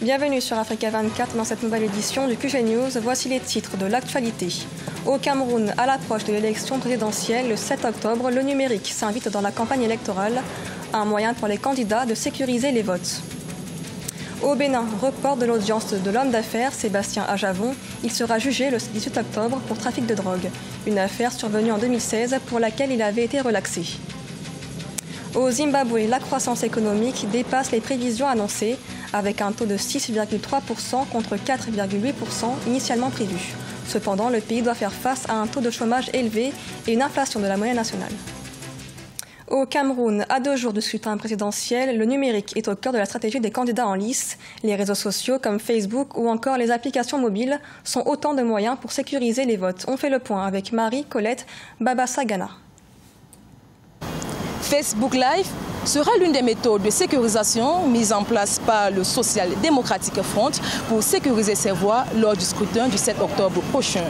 Bienvenue sur Africa 24 dans cette nouvelle édition du QG News. Voici les titres de l'actualité. Au Cameroun, à l'approche de l'élection présidentielle le 7 octobre, le numérique s'invite dans la campagne électorale, un moyen pour les candidats de sécuriser les votes. Au Bénin, report de l'audience de l'homme d'affaires Sébastien Ajavon. Il sera jugé le 18 octobre pour trafic de drogue, une affaire survenue en 2016 pour laquelle il avait été relaxé. Au Zimbabwe, la croissance économique dépasse les prévisions annoncées, avec un taux de 6,3% contre 4,8% initialement prévu. Cependant, le pays doit faire face à un taux de chômage élevé et une inflation de la monnaie nationale. Au Cameroun, à 2 jours du scrutin présidentiel, le numérique est au cœur de la stratégie des candidats en lice. Les réseaux sociaux comme Facebook ou encore les applications mobiles sont autant de moyens pour sécuriser les votes. On fait le point avec Marie-Colette Babassa-Gana. Facebook Live sera l'une des méthodes de sécurisation mises en place par le Social Democratic Front pour sécuriser ses voix lors du scrutin du 7 octobre prochain.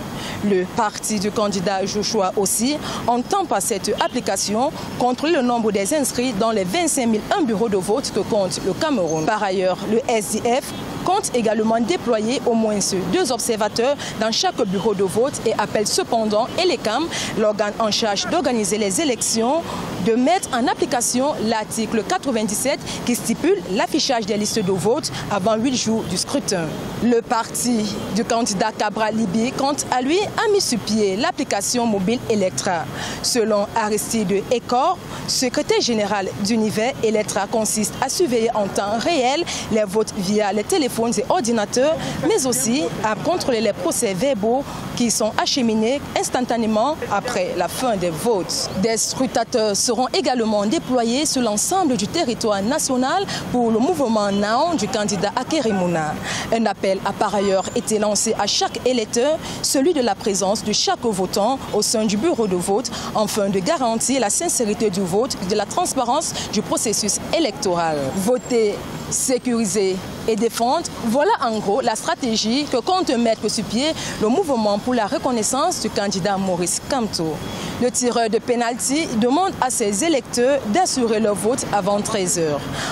Le parti du candidat Joshua aussi entend par cette application contrôler le nombre des inscrits dans les 25 001 bureaux de vote que compte le Cameroun. Par ailleurs, le SDF compte également déployer au moins 2 observateurs dans chaque bureau de vote et appelle cependant ELECAM, l'organe en charge d'organiser les élections, de mettre en application l'article 97 qui stipule l'affichage des listes de vote avant 8 jours du scrutin. Le parti du candidat Cabral Libi, quant à lui, a mis sur pied l'application mobile Electra. Selon Aristide Ekor, secrétaire général d'Univers, Electra consiste à surveiller en temps réel les votes via les téléphones et ordinateurs, mais aussi à contrôler les procès-verbaux qui sont acheminés instantanément après la fin des votes. Des scrutateurs seront également déployés sur l'ensemble du territoire national pour le mouvement Now du candidat Akerimuna. Un appel a par ailleurs été lancé à chaque électeur, celui de la présence de chaque votant au sein du bureau de vote, afin de garantir la sincérité du vote et de la transparence du processus électoral. Voter, sécuriser et défendre, voilà en gros la stratégie que compte mettre sur pied le mouvement pour la reconnaissance du candidat Maurice Kamto. Le tireur de pénalty demande à ses électeurs d'assurer leur vote avant 13 h.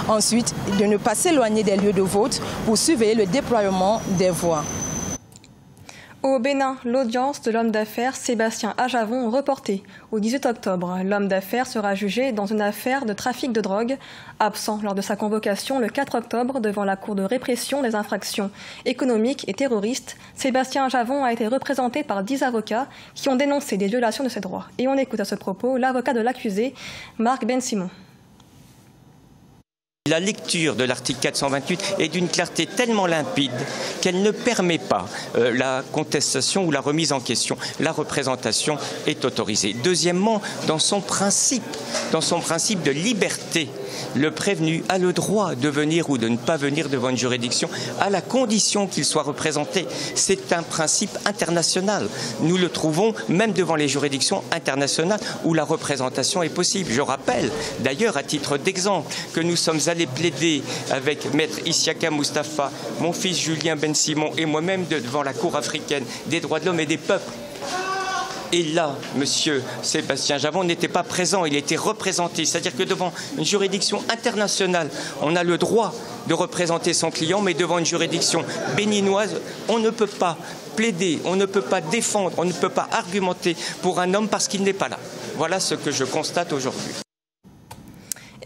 Ensuite, de ne pas s'éloigner des lieux de vote pour surveiller le déploiement des voix. Au Bénin, l'audience de l'homme d'affaires Sébastien Ajavon reportée au 18 octobre. L'homme d'affaires sera jugé dans une affaire de trafic de drogue. Absent lors de sa convocation le 4 octobre devant la Cour de répression des infractions économiques et terroristes, Sébastien Ajavon a été représenté par 10 avocats qui ont dénoncé des violations de ses droits. Et on écoute à ce propos l'avocat de l'accusé, Marc Ben-Simon. La lecture de l'article 428 est d'une clarté tellement limpide qu'elle ne permet pas la contestation ou la remise en question. La représentation est autorisée. Deuxièmement, dans son principe de liberté, le prévenu a le droit de venir ou de ne pas venir devant une juridiction à la condition qu'il soit représenté. C'est un principe international. Nous le trouvons même devant les juridictions internationales où la représentation est possible. Je rappelle d'ailleurs à titre d'exemple que nous sommes allés plaider avec Maître Issiaka Moustapha, mon fils Julien Ben-Simon et moi-même devant la Cour africaine des droits de l'homme et des peuples. Et là, monsieur Sébastien Ajavon n'était pas présent, il était représenté. C'est-à-dire que devant une juridiction internationale, on a le droit de représenter son client, mais devant une juridiction béninoise, on ne peut pas plaider, on ne peut pas défendre, on ne peut pas argumenter pour un homme parce qu'il n'est pas là. Voilà ce que je constate aujourd'hui.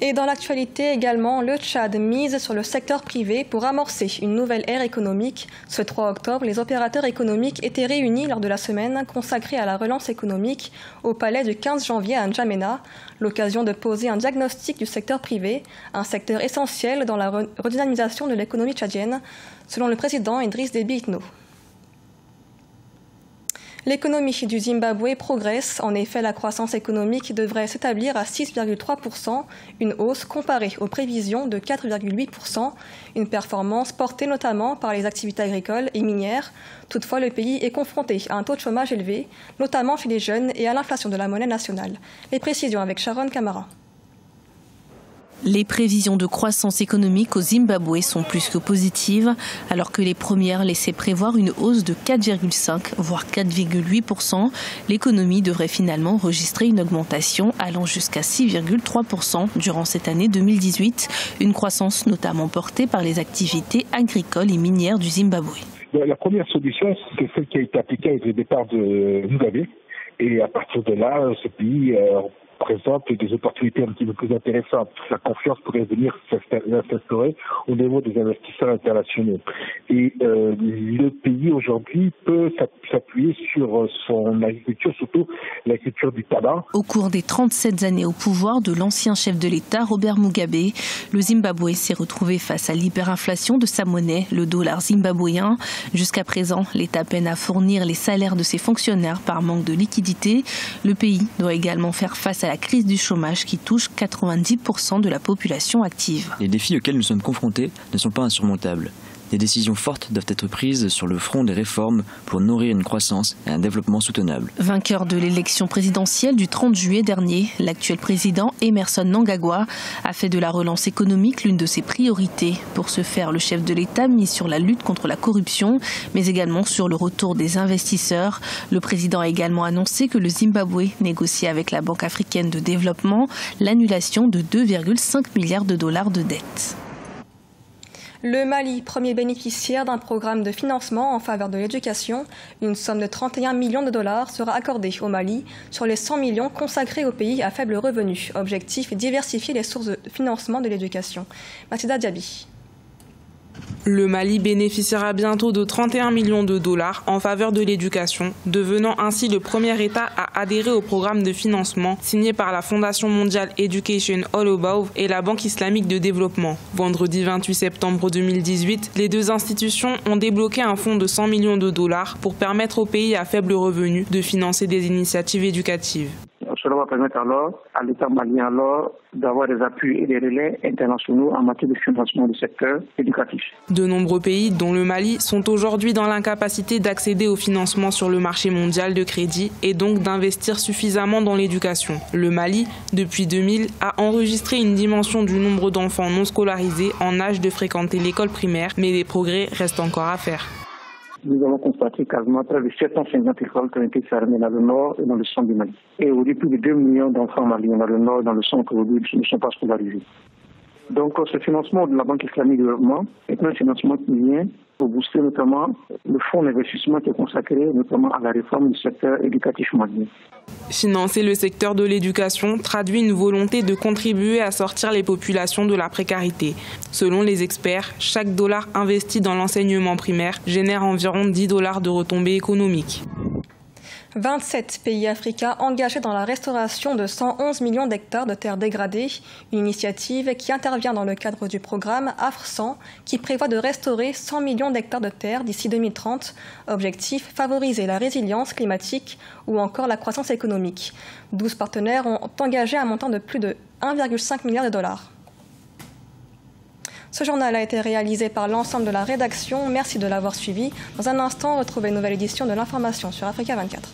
Et dans l'actualité également, le Tchad mise sur le secteur privé pour amorcer une nouvelle ère économique. Ce 3 octobre, les opérateurs économiques étaient réunis lors de la semaine consacrée à la relance économique au palais du 15 janvier à N'Djamena. L'occasion de poser un diagnostic du secteur privé, un secteur essentiel dans la redynamisation de l'économie tchadienne, selon le président Idriss Déby Itno. L'économie du Zimbabwe progresse. En effet, la croissance économique devrait s'établir à 6,3%, une hausse comparée aux prévisions de 4,8%, une performance portée notamment par les activités agricoles et minières. Toutefois, le pays est confronté à un taux de chômage élevé, notamment chez les jeunes et à l'inflation de la monnaie nationale. Les précisions avec Sharon Camara. Les prévisions de croissance économique au Zimbabwe sont plus que positives, alors que les premières laissaient prévoir une hausse de 4,5 voire 4,8%. L'économie devrait finalement enregistrer une augmentation allant jusqu'à 6,3% durant cette année 2018, une croissance notamment portée par les activités agricoles et minières du Zimbabwe. La première solution, c'est celle qui a été appliquée avec le départ de Mugabe. Et à partir de là, ce pays présente des opportunités un petit peu plus intéressantes. La confiance pourrait venir s'instaurer au niveau des investisseurs internationaux. Et le pays aujourd'hui peut s'appuyer sur son agriculture, surtout l'agriculture du tabac. Au cours des 37 années au pouvoir de l'ancien chef de l'État, Robert Mugabe, le Zimbabwe s'est retrouvé face à l'hyperinflation de sa monnaie, le dollar zimbabwéen. Jusqu'à présent, l'État peine à fournir les salaires de ses fonctionnaires par manque de liquidité. Le pays doit également faire face à la crise du chômage qui touche 90% de la population active. Les défis auxquels nous sommes confrontés ne sont pas insurmontables. Des décisions fortes doivent être prises sur le front des réformes pour nourrir une croissance et un développement soutenable. Vainqueur de l'élection présidentielle du 30 juillet dernier, l'actuel président Emmerson Mnangagwa a fait de la relance économique l'une de ses priorités. Pour ce faire, le chef de l'État mise sur la lutte contre la corruption, mais également sur le retour des investisseurs. Le président a également annoncé que le Zimbabwe négocie avec la Banque africaine de développement l'annulation de 2,5 milliards de dollars de dettes. Le Mali, premier bénéficiaire d'un programme de financement en faveur de l'éducation, une somme de 31 millions de dollars sera accordée au Mali sur les 100 millions consacrés aux pays à faible revenu. Objectif, diversifier les sources de financement de l'éducation. Mathilda Diaby. Le Mali bénéficiera bientôt de 31 millions de dollars en faveur de l'éducation, devenant ainsi le premier État à adhérer au programme de financement signé par la Fondation mondiale Education All Above et la Banque islamique de développement. Vendredi 28 septembre 2018, les deux institutions ont débloqué un fonds de 100 millions de dollars pour permettre aux pays à faible revenu de financer des initiatives éducatives. Cela va permettre alors à l'État malien d'avoir des appuis et des relais internationaux en matière de financement du secteur éducatif. De nombreux pays, dont le Mali, sont aujourd'hui dans l'incapacité d'accéder au financement sur le marché mondial de crédit et donc d'investir suffisamment dans l'éducation. Le Mali, depuis 2000, a enregistré une dimension du nombre d'enfants non scolarisés en âge de fréquenter l'école primaire, mais des progrès restent encore à faire. Nous avons constaté quasiment près de 750 écoles qui ont été fermées dans le nord et dans le centre du Mali. Et aujourd'hui, plus de 2 millions d'enfants maliens dans le nord et dans le centre aujourd'hui ne sont pas scolarisés. Donc, ce financement de la Banque islamique de développement est un financement qui vient pour booster notamment le fonds d'investissement qui est consacré notamment à la réforme du secteur éducatif malien. Financer le secteur de l'éducation traduit une volonté de contribuer à sortir les populations de la précarité. Selon les experts, chaque dollar investi dans l'enseignement primaire génère environ 10 dollars de retombées économiques. 27 pays africains engagés dans la restauration de 111 millions d'hectares de terres dégradées, une initiative qui intervient dans le cadre du programme AFR100 qui prévoit de restaurer 100 millions d'hectares de terres d'ici 2030. Objectif, favoriser la résilience climatique ou encore la croissance économique. 12 partenaires ont engagé un montant de plus de 1,5 milliard de dollars. Ce journal a été réalisé par l'ensemble de la rédaction. Merci de l'avoir suivi. Dans un instant, retrouvez une nouvelle édition de l'information sur Africa 24.